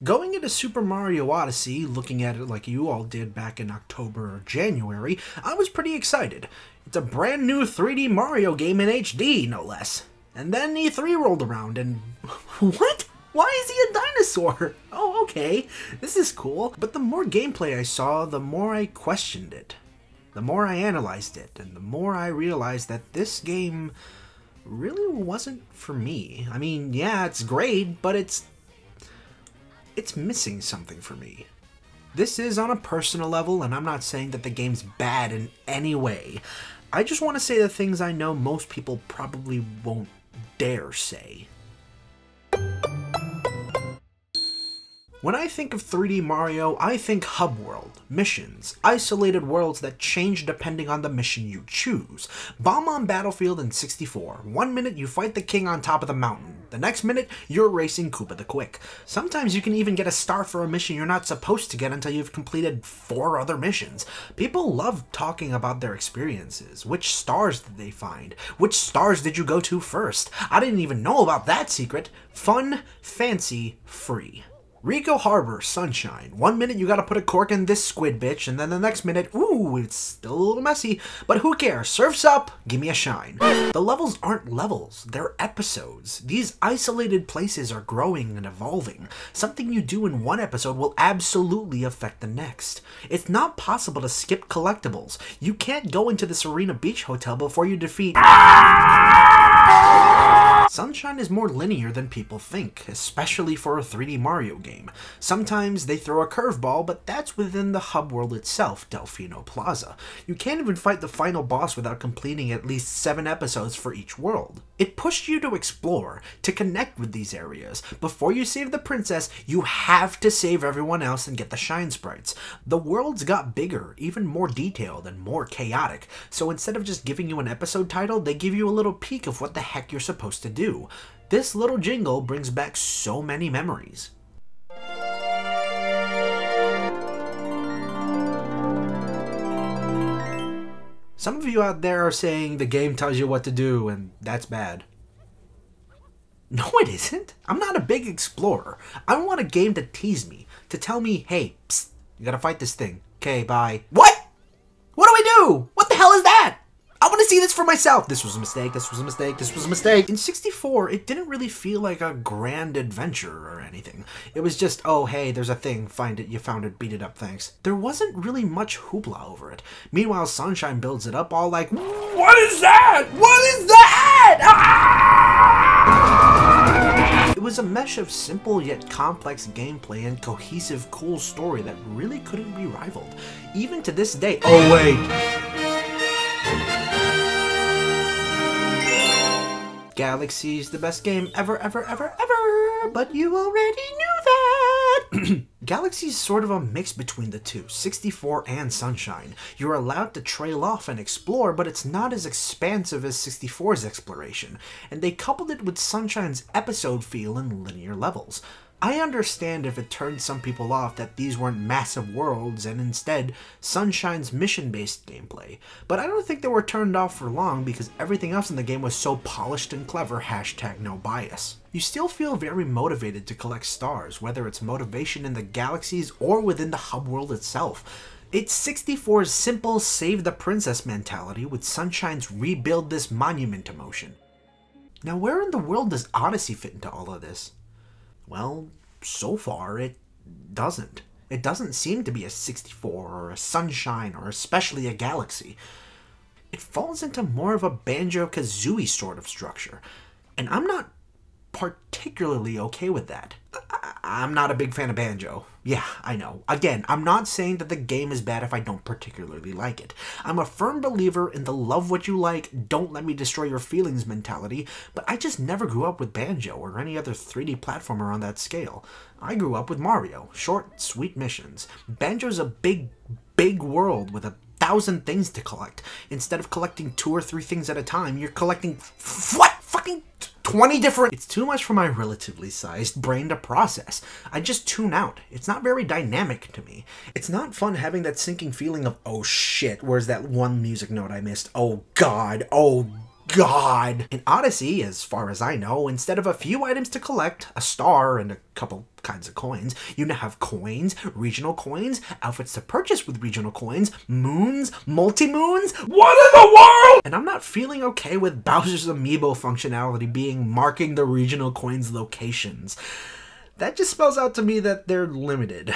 Going into Super Mario Odyssey, looking at it like you all did back in October or January, I was pretty excited. It's a brand new 3D Mario game in HD, no less. And then E3 rolled around and... what? Why is he a dinosaur? Oh, okay, this is cool. But the more gameplay I saw, the more I questioned it. The more I analyzed it, and the more I realized that this game really wasn't for me. I mean, yeah, it's great, but it's missing something for me. This is on a personal level, and I'm not saying that the game's bad in any way. I just want to say the things I know most people probably won't dare say. When I think of 3D Mario, I think hub world, missions, isolated worlds that change depending on the mission you choose. Bomb on Battlefield in 64. 1 minute you fight the king on top of the mountain. The next minute, you're racing Koopa the Quick. Sometimes you can even get a star for a mission you're not supposed to get until you've completed 4 other missions. People love talking about their experiences. Which stars did they find? Which stars did you go to first? I didn't even know about that secret. Fun, fancy, free. Rico Harbor, Sunshine. 1 minute you gotta put a cork in this squid bitch, and then the next minute, ooh, it's still a little messy, but who cares? Surf's up, give me a shine. The levels aren't levels, they're episodes. These isolated places are growing and evolving. Something you do in one episode will absolutely affect the next. It's not possible to skip collectibles. You can't go into the Serena Beach Hotel before you defeat... Sunshine is more linear than people think, especially for a 3D Mario game. Sometimes they throw a curveball, but that's within the hub world itself, Delfino Plaza. You can't even fight the final boss without completing at least 7 episodes for each world. It pushed you to explore, to connect with these areas. Before you save the princess, you have to save everyone else and get the shine sprites. The worlds got bigger, even more detailed, and more chaotic, so instead of just giving you an episode title, they give you a little peek of what the heck you're supposed to do. This little jingle brings back so many memories. Some of you out there are saying the game tells you what to do, and that's bad. No, it isn't. I'm not a big explorer. I want a game to tease me, to tell me, hey, psst, you gotta fight this thing. Okay, bye. What? What do I do? What the hell is that? I want to see this for myself. This was a mistake, this was a mistake, this was a mistake. In 64, it didn't really feel like a grand adventure or anything. It was just, oh, hey, there's a thing, find it, you found it, beat it up, thanks. There wasn't really much hoopla over it. Meanwhile, Sunshine builds it up all like, what is that? What is that? Ah! It was a mesh of simple yet complex gameplay and cohesive, cool story that really couldn't be rivaled. Even to this day, oh wait. Galaxy's the best game ever, but you already knew that! Galaxy's sort of a mix between the two, 64 and Sunshine. You're allowed to trail off and explore, but it's not as expansive as 64's exploration, and they coupled it with Sunshine's episode feel and linear levels. I understand if it turned some people off that these weren't massive worlds and instead Sunshine's mission-based gameplay, but I don't think they were turned off for long because everything else in the game was so polished and clever, #no bias. You still feel very motivated to collect stars, whether it's motivation in the galaxies or within the hub world itself. It's 64's simple save the princess mentality with Sunshine's rebuild this monument emotion. Now where in the world does Odyssey fit into all of this? Well, so far, it doesn't. It doesn't seem to be a 64 or a Sunshine or especially a Galaxy. It falls into more of a BanjoKazooie sort of structure, and I'm not particularly okay with that. I'm not a big fan of Banjo. Yeah, I know. Again, I'm not saying that the game is bad if I don't particularly like it. I'm a firm believer in the love what you like, don't let me destroy your feelings mentality, but I just never grew up with Banjo or any other 3D platformer on that scale. I grew up with Mario, short, sweet missions. Banjo's a big world with 1,000 things to collect. Instead of collecting 2 or 3 things at a time, you're collecting, what? Fucking 20 different... It's too much for my relatively sized brain to process. I just tune out. It's not very dynamic to me. It's not fun having that sinking feeling of, oh shit, where's that one music note I missed? Oh god, oh God! In Odyssey, as far as I know, instead of a few items to collect, a star and a couple kinds of coins, you now have coins, regional coins, outfits to purchase with regional coins, moons, multi-moons. What in the world? And I'm not feeling okay with Bowser's amiibo functionality being marking the regional coins' locations. That just spells out to me that they're limited.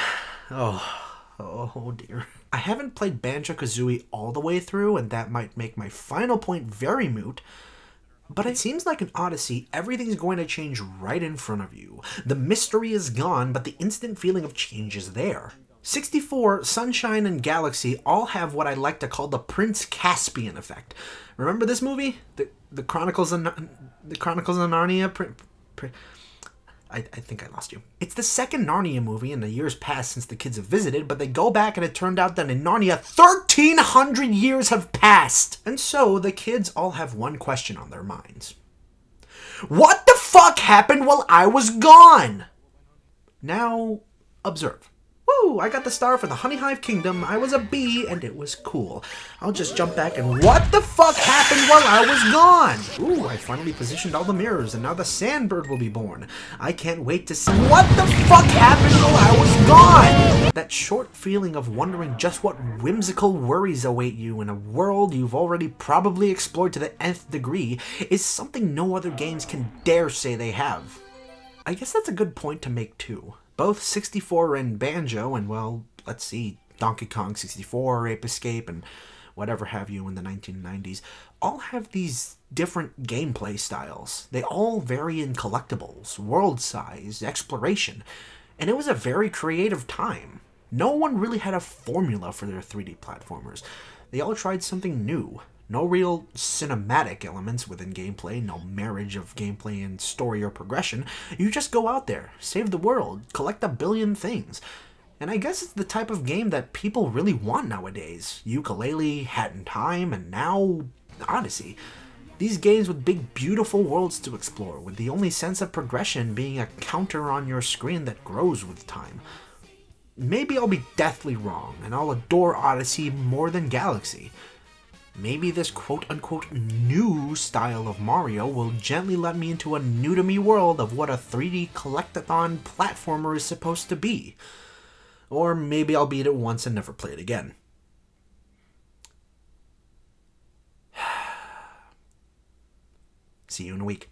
Oh dear. I haven't played BanjoKazooie all the way through, and that might make my final point very moot, but it seems like in Odyssey, everything's going to change right in front of you. The mystery is gone, but the instant feeling of change is there. 64, Sunshine, and Galaxy all have what I like to call the Prince Caspian effect. Remember this movie? The Chronicles of Narnia? I think I lost you. It's the second Narnia movie in the years past since the kids have visited, but they go back and it turned out that in Narnia, 1,300 years have passed! And so, the kids all have one question on their minds. What the fuck happened while I was gone? Now, observe. Woo! I got the star for the Honey Hive Kingdom, I was a bee, and it was cool. I'll just jump back and what the fuck happened while I was gone? Ooh, I finally positioned all the mirrors, and now the sandbird will be born. I can't wait to see what the fuck happened while I was gone! That short feeling of wondering just what whimsical worries await you in a world you've already probably explored to the nth degree is something no other games can dare say they have. I guess that's a good point to make too. Both 64 and Banjo, and well, let's see, Donkey Kong 64, Ape Escape, and whatever have you in the 1990s, all have these different gameplay styles. They all vary in collectibles, world size, exploration, and it was a very creative time. No one really had a formula for their 3D platformers. They all tried something new. No real cinematic elements within gameplay, no marriage of gameplay and story or progression. You just go out there, save the world, collect a billion things. And I guess it's the type of game that people really want nowadays. Ukulele, Hat in Time, and now Odyssey. These games with big, beautiful worlds to explore, with the only sense of progression being a counter on your screen that grows with time. Maybe I'll be deathly wrong, and I'll adore Odyssey more than Galaxy. Maybe this quote-unquote new style of Mario will gently let me into a new-to-me world of what a 3D collectathon platformer is supposed to be. Or maybe I'll beat it once and never play it again. See you in a week.